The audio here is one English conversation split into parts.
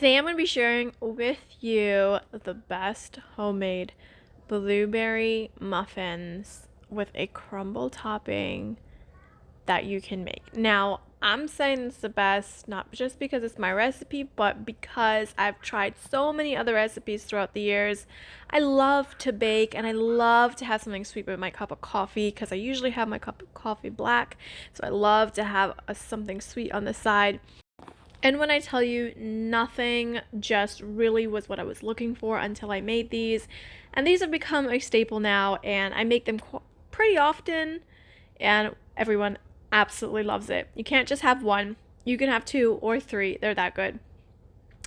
Today I'm going to be sharing with you the best homemade blueberry muffins with a crumble topping that you can make. Now, I'm saying it's the best not just because it's my recipe, but because I've tried so many other recipes throughout the years. I love to bake and I love to have something sweet with my cup of coffee because I usually have my cup of coffee black. So I love to have something sweet on the side. And when I tell you, nothing just really was what I was looking for until I made these. And these have become a staple now, and I make them pretty often, and everyone absolutely loves it. You can't just have one, you can have two or three, they're that good.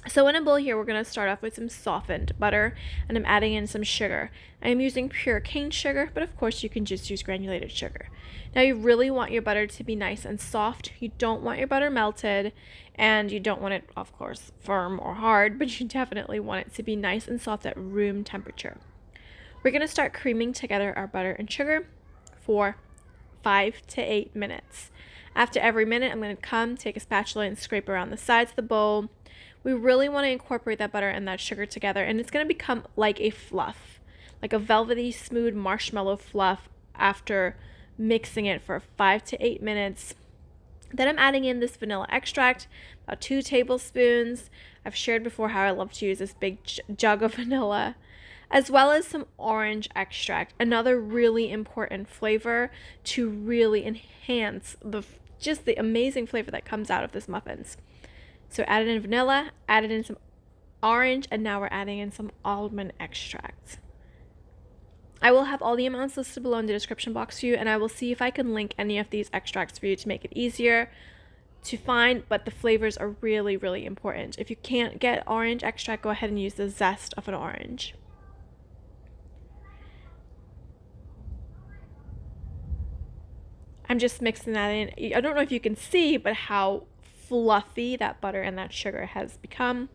So in a bowl here, we're going to start off with some softened butter, and I'm adding in some sugar. I'm using pure cane sugar, but of course you can just use granulated sugar. Now you really want your butter to be nice and soft. You don't want your butter melted, and you don't want it, of course, firm or hard, but you definitely want it to be nice and soft at room temperature. We're going to start creaming together our butter and sugar for 5 to 8 minutes. After every minute, I'm going to take a spatula and scrape around the sides of the bowl. We really want to incorporate that butter and that sugar together, and it's going to become like a fluff, like a velvety, smooth marshmallow fluff after mixing it for 5 to 8 minutes. Then I'm adding in this vanilla extract, about 2 tablespoons. I've shared before how I love to use this big jug of vanilla, as well as some orange extract, another really important flavor to really enhance just the amazing flavor that comes out of this muffins. So added in vanilla, added in some orange, and now we're adding in some almond extract. I will have all the amounts listed below in the description box for you, and I will see if I can link any of these extracts for you to make it easier to find, but the flavors are really, really important. If you can't get orange extract, go ahead and use the zest of an orange. I'm just mixing that in. I don't know if you can see, but how fluffy that butter and that sugar has become.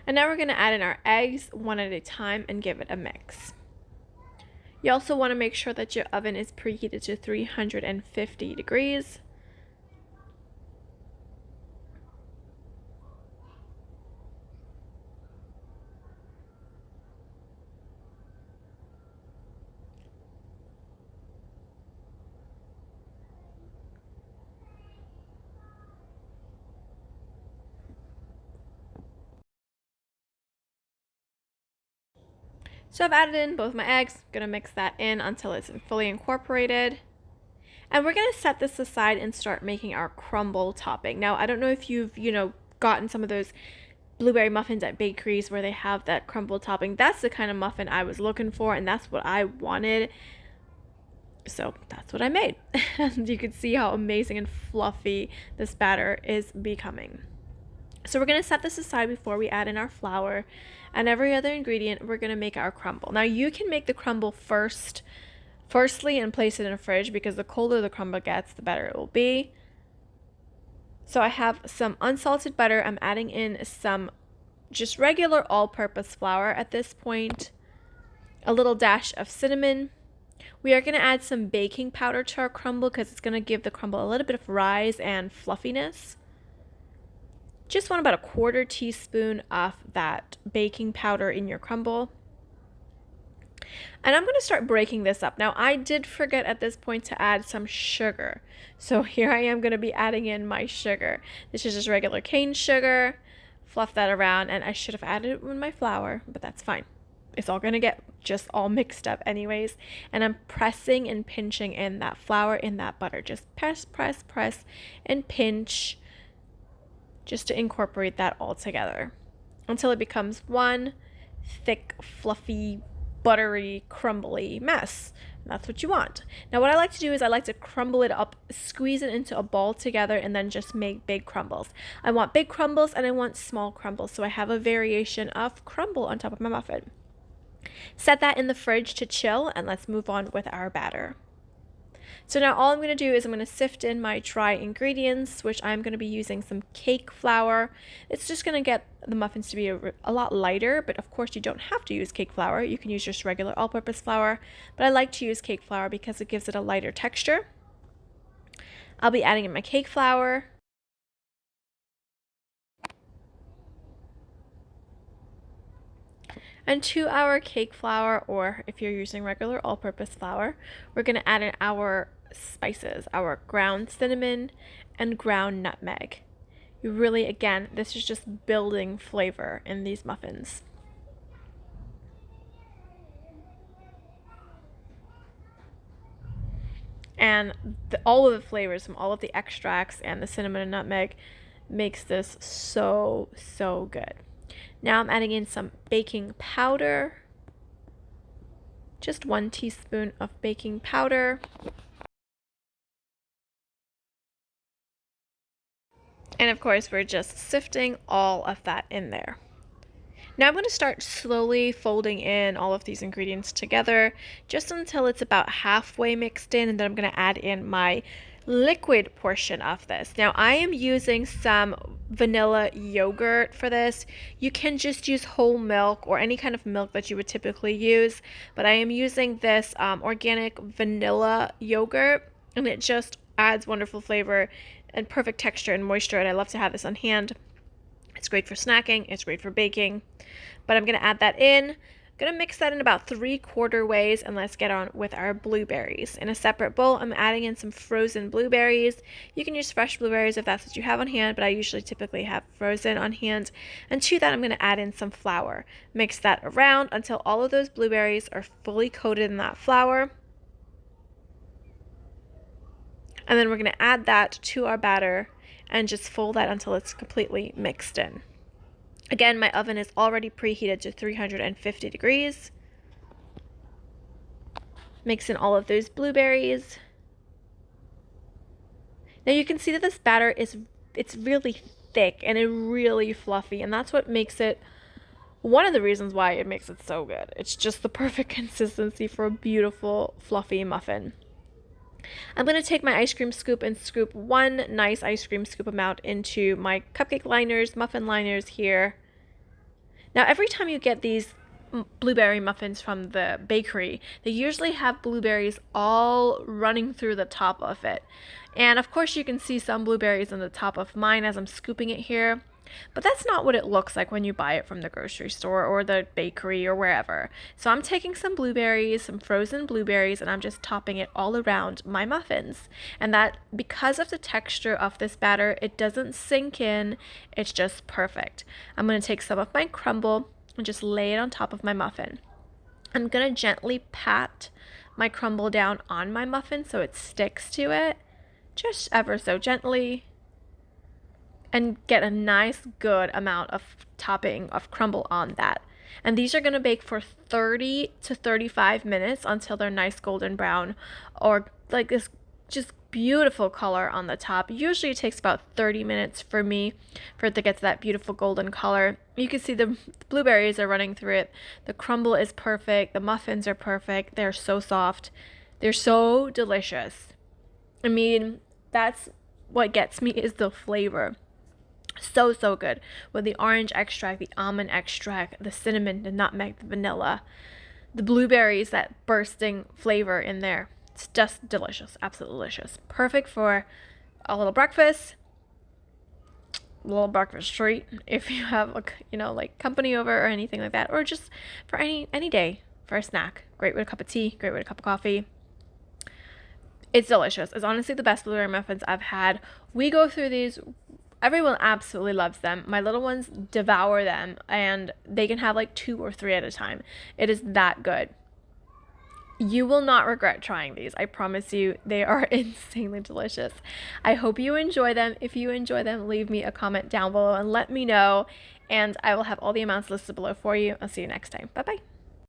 And now we're going to add in our eggs one at a time and give it a mix. You also want to make sure that your oven is preheated to 350 degrees. So I've added in both my eggs. I'm gonna mix that in until it's fully incorporated. And we're gonna set this aside and start making our crumble topping. Now, I don't know if you've, gotten some of those blueberry muffins at bakeries where they have that crumble topping. That's the kind of muffin I was looking for, and that's what I wanted. So that's what I made. And you can see how amazing and fluffy this batter is becoming. So we're going to set this aside before we add in our flour and every other ingredient. We're going to make our crumble. Now you can make the crumble firstly and place it in a fridge, because the colder the crumble gets, the better it will be. So I have some unsalted butter. I'm adding in some just regular all-purpose flour at this point, a little dash of cinnamon. We are going to add some baking powder to our crumble because it's going to give the crumble a little bit of rise and fluffiness. Just want about a 1/4 teaspoon of that baking powder in your crumble. And I'm going to start breaking this up. Now, I did forget at this point to add some sugar. So here I am going to be adding in my sugar. This is just regular cane sugar. Fluff that around, and I should have added it with my flour, but that's fine. It's all going to get just all mixed up anyways. And I'm pressing and pinching in that flour in that butter. Just press, press, press, and pinch, just to incorporate that all together until it becomes one thick, fluffy, buttery, crumbly mess. And that's what you want. Now what I like to do is I like to crumble it up, squeeze it into a ball together, and then just make big crumbles. I want big crumbles and I want small crumbles, so I have a variation of crumble on top of my muffin. Set that in the fridge to chill, and let's move on with our batter. So now all I'm going to do is I'm going to sift in my dry ingredients, which I'm going to be using some cake flour. It's just going to get the muffins to be a lot lighter, but of course you don't have to use cake flour. You can use just regular all-purpose flour, but I like to use cake flour because it gives it a lighter texture. I'll be adding in my cake flour. And to our cake flour, or if you're using regular all-purpose flour, we're going to add in our spices, our ground cinnamon and ground nutmeg. You really, again, this is just building flavor in these muffins. And all of the flavors from all of the extracts and the cinnamon and nutmeg makes this so, so good. Now I'm adding in some baking powder, just 1 teaspoon of baking powder. And of course, we're just sifting all of that in there. Now I'm going to start slowly folding in all of these ingredients together just until it's about halfway mixed in, and then I'm going to add in my liquid portion of this. Now I am using some vanilla yogurt for this. You can just use whole milk or any kind of milk that you would typically use, but I am using this organic vanilla yogurt, and it just adds wonderful flavor and perfect texture and moisture, and I love to have this on hand. It's great for snacking, it's great for baking, but I'm going to add that in. I'm going to mix that in about 3/4 ways, and let's get on with our blueberries. In a separate bowl, I'm adding in some frozen blueberries. You can use fresh blueberries if that's what you have on hand, but I usually typically have frozen on hand. And to that, I'm going to add in some flour. Mix that around until all of those blueberries are fully coated in that flour. And then we're going to add that to our batter and just fold that until it's completely mixed in. Again, my oven is already preheated to 350 degrees. Mix in all of those blueberries. Now you can see that this batter it's really thick and it's really fluffy, and that's what makes it one of the reasons why it makes it so good. It's just the perfect consistency for a beautiful fluffy muffin. I'm going to take my ice cream scoop and scoop 1 nice ice cream scoop amount into my cupcake liners, muffin liners here. Now every time you get these blueberry muffins from the bakery, they usually have blueberries all running through the top of it. And of course you can see some blueberries on the top of mine as I'm scooping it here. But that's not what it looks like when you buy it from the grocery store or the bakery or wherever. So I'm taking some blueberries, some frozen blueberries, and I'm just topping it all around my muffins. And that, because of the texture of this batter, it doesn't sink in. It's just perfect. I'm going to take some of my crumble and just lay it on top of my muffin. I'm going to gently pat my crumble down on my muffin so it sticks to it, just ever so gently, and get a nice good amount of topping of crumble on that. And these are going to bake for 30 to 35 minutes until they're nice golden brown, or like this just beautiful color on the top. Usually it takes about 30 minutes for me for it to get to that beautiful golden color. You can see the blueberries are running through it. The crumble is perfect. The muffins are perfect. They're so soft. They're so delicious. I mean, that's what gets me, is the flavor. So, so good with the orange extract, the almond extract, the cinnamon, the nutmeg, the vanilla, the blueberries, that bursting flavor in there. It's just delicious, absolutely delicious. Perfect for a little breakfast treat if you have, like company over or anything like that, or just for any day for a snack. Great with a cup of tea, great with a cup of coffee. It's delicious. It's honestly the best blueberry muffins I've had. We go through these. Everyone absolutely loves them. My little ones devour them, and they can have like 2 or 3 at a time. It is that good. You will not regret trying these. I promise you, they are insanely delicious. I hope you enjoy them. If you enjoy them, leave me a comment down below and let me know, and I will have all the amounts listed below for you. I'll see you next time. Bye-bye.